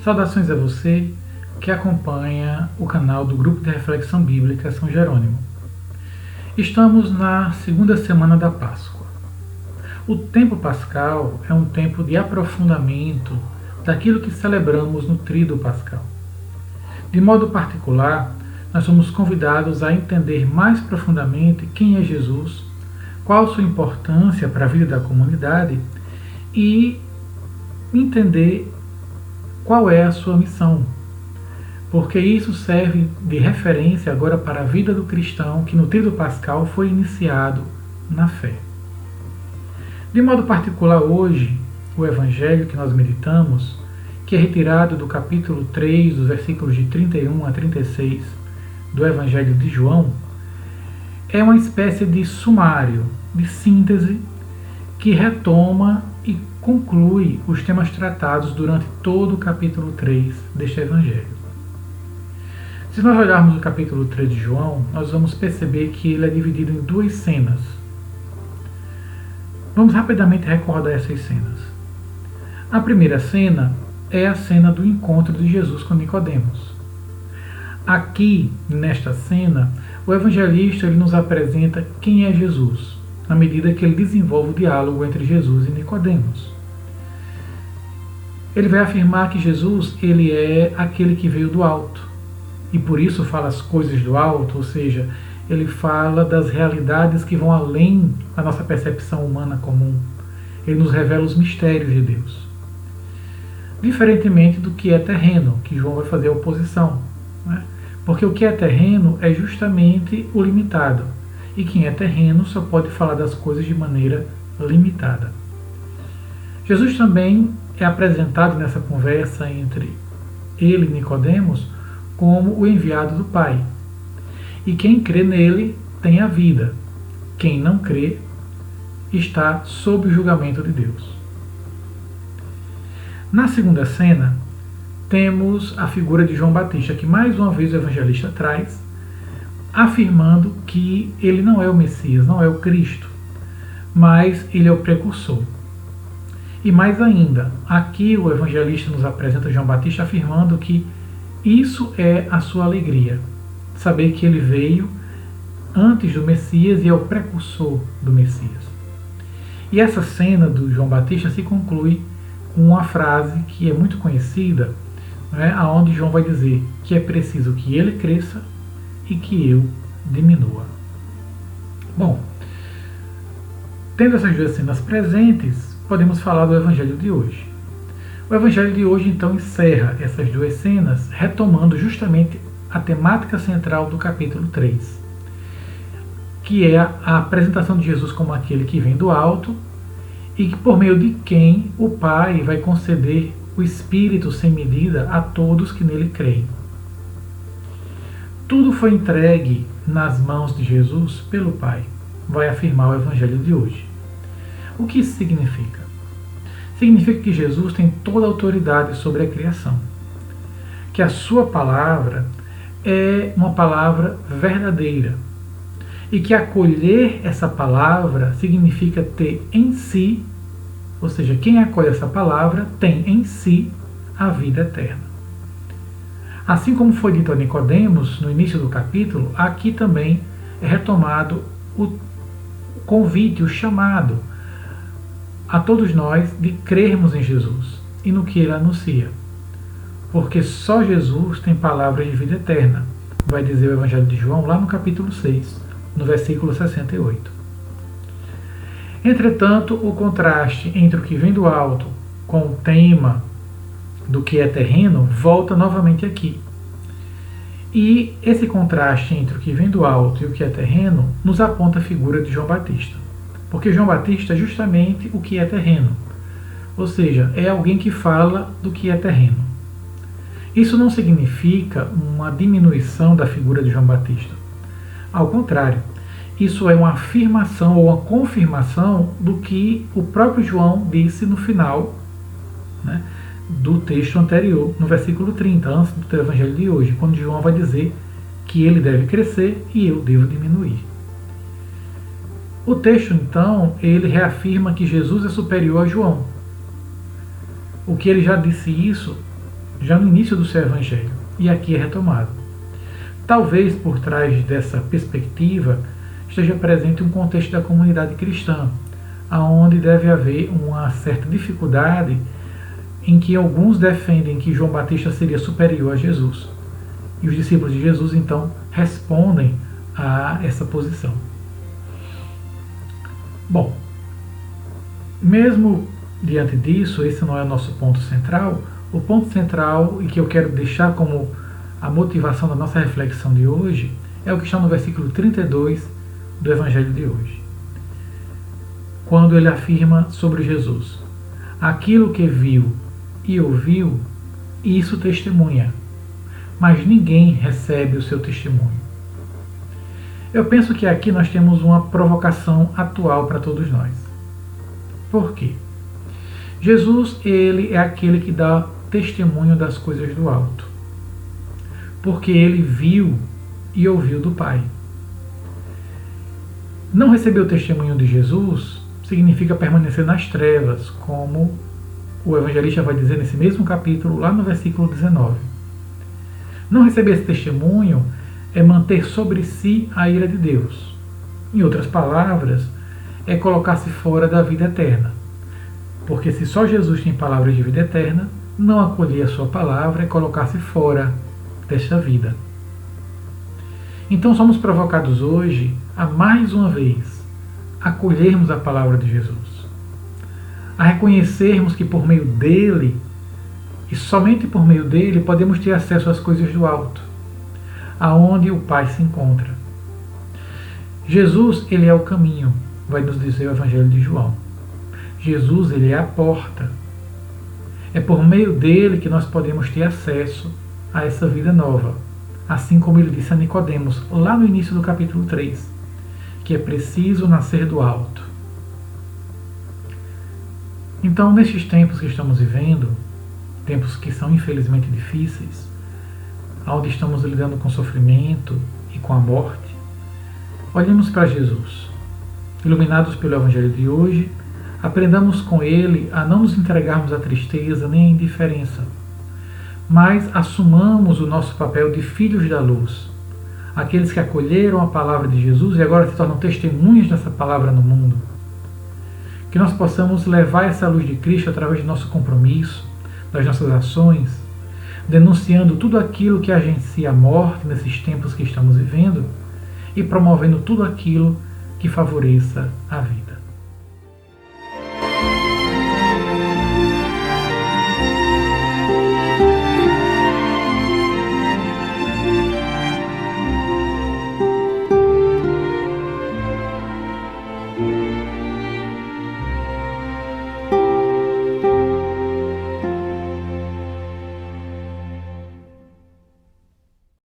Saudações a você que acompanha o canal do Grupo de Reflexão Bíblica São Jerônimo. Estamos na segunda semana da Páscoa. O tempo pascal é um tempo de aprofundamento daquilo que celebramos no Tríduo Pascal. De modo particular, nós somos convidados a entender mais profundamente quem é Jesus, qual sua importância para a vida da comunidade e entender qual é a sua missão, porque isso serve de referência agora para a vida do cristão que no Tríduo Pascal foi iniciado na fé. De modo particular hoje, o Evangelho que nós meditamos, que é retirado do capítulo 3, dos versículos de 31 a 36 do Evangelho de João, é uma espécie de sumário, de síntese, que retoma e conclui os temas tratados durante todo o capítulo 3 deste Evangelho. Se nós olharmos o capítulo 3 de João, nós vamos perceber que ele é dividido em duas cenas. Vamos rapidamente recordar essas cenas. A primeira cena é a cena do encontro de Jesus com Nicodemos. Aqui, nesta cena, o evangelista ele nos apresenta quem é Jesus, à medida que ele desenvolve o diálogo entre Jesus e Nicodemos. Ele vai afirmar que Jesus ele é aquele que veio do alto, e por isso fala as coisas do alto, ou seja, ele fala das realidades que vão além da nossa percepção humana comum. Ele nos revela os mistérios de Deus. Diferentemente do que é terreno, que João vai fazer a oposição, né? Porque o que é terreno é justamente o limitado. E quem é terreno só pode falar das coisas de maneira limitada. Jesus também é apresentado nessa conversa entre ele e Nicodemos como o enviado do Pai. E quem crê nele tem a vida. Quem não crê está sob o julgamento de Deus. Na segunda cena, temos a figura de João Batista, que mais uma vez o evangelista traz, afirmando que ele não é o Messias, não é o Cristo, mas ele é o precursor. E mais ainda, aqui o evangelista nos apresenta João Batista afirmando que isso é a sua alegria, saber que ele veio antes do Messias e é o precursor do Messias. E essa cena do João Batista se conclui com uma frase que é muito conhecida, né, onde João vai dizer que é preciso que ele cresça e que eu diminua. Bom, tendo essas duas cenas presentes, podemos falar do Evangelho de hoje. O Evangelho de hoje, então, encerra essas duas cenas, retomando justamente a temática central do capítulo 3, que é a apresentação de Jesus como aquele que vem do alto e que por meio de quem o Pai vai conceder o Espírito sem medida a todos que nele creem. Tudo foi entregue nas mãos de Jesus pelo Pai, vai afirmar o Evangelho de hoje. O que isso significa? Significa que Jesus tem toda a autoridade sobre a criação, que a sua palavra é uma palavra verdadeira e que acolher essa palavra significa ter em si, ou seja, quem acolhe essa palavra tem em si a vida eterna. Assim como foi dito a Nicodemos no início do capítulo, aqui também é retomado o convite, o chamado a todos nós de crermos em Jesus e no que ele anuncia. Porque só Jesus tem palavras de vida eterna, vai dizer o Evangelho de João lá no capítulo 6, no versículo 68. Entretanto, o contraste entre o que vem do alto com o tema do que é terreno volta novamente aqui. E esse contraste entre o que vem do alto e o que é terreno nos aponta a figura de João Batista. Porque João Batista é justamente o que é terreno. Ou seja, é alguém que fala do que é terreno. Isso não significa uma diminuição da figura de João Batista. Ao contrário, isso é uma afirmação ou uma confirmação do que o próprio João disse no final, né, do texto anterior, no versículo 30, antes do Evangelho de hoje, quando João vai dizer que ele deve crescer e eu devo diminuir. O texto, então, ele reafirma que Jesus é superior a João. O que ele já disse isso já no início do seu evangelho, e aqui é retomado. Talvez por trás dessa perspectiva esteja presente um contexto da comunidade cristã, onde deve haver uma certa dificuldade em que alguns defendem que João Batista seria superior a Jesus. E os discípulos de Jesus, então, respondem a essa posição. Bom, mesmo diante disso, esse não é o nosso ponto central. O ponto central, e que eu quero deixar como a motivação da nossa reflexão de hoje, é o que está no versículo 32 do Evangelho de hoje. Quando ele afirma sobre Jesus: aquilo que viu e ouviu, isso testemunha, mas ninguém recebe o seu testemunho. Eu penso que aqui nós temos uma provocação atual para todos nós. Por quê? Jesus, ele é aquele que dá testemunho das coisas do alto, porque ele viu e ouviu do Pai. Não receber o testemunho de Jesus significa permanecer nas trevas, como o evangelista vai dizer nesse mesmo capítulo, lá no versículo 19. Não receber esse testemunho é manter sobre si a ira de Deus. Em outras palavras, é colocar-se fora da vida eterna. Porque se só Jesus tem palavras de vida eterna, não acolher a sua palavra é colocar-se fora desta vida. Então somos provocados hoje a mais uma vez acolhermos a palavra de Jesus, a reconhecermos que por meio dele, e somente por meio dele, podemos ter acesso às coisas do alto, aonde o Pai se encontra. Jesus, ele é o caminho, vai nos dizer o Evangelho de João. Jesus, ele é a porta. É por meio dele que nós podemos ter acesso a essa vida nova, assim como ele disse a Nicodemos, lá no início do capítulo 3, que é preciso nascer do alto. Então, nesses tempos que estamos vivendo, tempos que são infelizmente difíceis, onde estamos lidando com sofrimento e com a morte, olhemos para Jesus. Iluminados pelo Evangelho de hoje, aprendamos com ele a não nos entregarmos à tristeza nem à indiferença, mas assumamos o nosso papel de filhos da luz, aqueles que acolheram a palavra de Jesus e agora se tornam testemunhas dessa palavra no mundo. Que nós possamos levar essa luz de Cristo através do nosso compromisso, das nossas ações, denunciando tudo aquilo que agencia a morte nesses tempos que estamos vivendo e promovendo tudo aquilo que favoreça a vida.